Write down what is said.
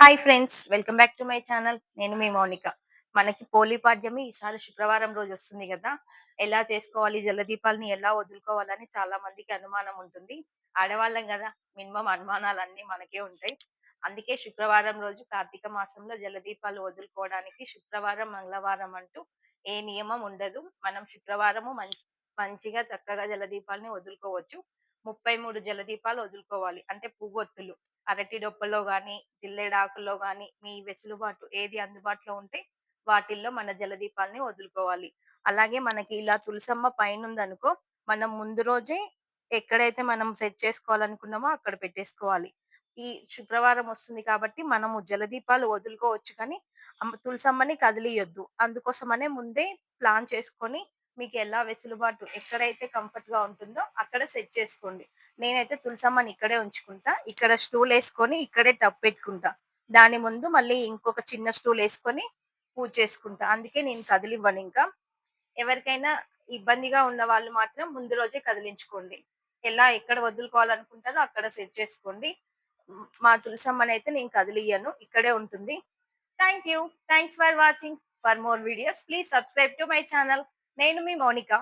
Hi friends, welcome back to my channel. నేను మీ మౌనిక. మనకి పోలీపాడ్యమి ఈసారి శుక్రవారం రోజు వస్తుంది కదా! ఎలా చేసుకోవాలి, జలదీపాలని ఎలా వదులుకోవాలని చాలా మందికి అనుమానం ఉంటుంది. ఆడవాళ్ళం కదా! మినిమమ్ అనుమానాలన్నీ మనకే ఉంటాయి. అందుకే శుక్రవారం రోజు కార్తీక మాసంలో జలదీపాలు వదులుకోవడానికి శుక్రవారం, మంగళవారం అంటూ ఏ నియమం ఉండదు. మనం శుక్రవారము మంచిగా చక్కగా జలదీపాలని వదులుకోవచ్చు. 33 జలదీపాలు వదులుకోవాలి. అంటే పువ్వొత్తులు. అరటి డొప్పలో గాని, జిల్లేడాకుల్లో గాని మీ వెసులుబాటు ఏది అందుబాటులో ఉంటే వాటిల్లో మన జలదీపాలని వదులుకోవాలి. అలాగే మనకి ఇలా తులసమ్మ పైనుందనుకో, మనం ముందు రోజే ఎక్కడైతే మనం సెట్ చేసుకోవాలనుకున్నామో అక్కడ పెట్టేసుకోవాలి. ఈ శుక్రవారం వస్తుంది కాబట్టి మనము జలదీపాలు వదులుకోవచ్చు కానీ, తులసమ్మని కదిలియొద్దు. అందుకోసమనే ముందే ప్లాన్ చేసుకొని మీకెలా వెసులుబాటు ఎక్కడైతే కంఫర్ట్‌గా ఉంటుందో అక్కడ సెట్ చేసుకోండి. నేనైతే తులసమ్మని ఇక్కడే ఉంచుకుంటా. ఇక్కడ స్టూలేసుకొని ఇక్కడే టబ్ పెట్టుకుంటా. దాని ముందు మళ్ళీ ఇంకొక చిన్న స్టూలేసుకొని పూజ చేసుకుంటా. అందుకే నేను కదిలివ్వనింకా. ఎవరికైనా ఇబ్బందిగా ఉన్న వాళ్ళు మాత్రం ముందు రోజే కదిలించుకోండి. ఎక్కడ వదులుకోవాలనుకుంటారో అక్కడ సెట్ చేసుకోండి. మా తులసమ్మనైతే నేను కదిలియ్యను. ఇక్కడే ఉంటుంది. Thank you. Thanks for watching. For more videos please subscribe to my channel. నేను మీ మౌనిక.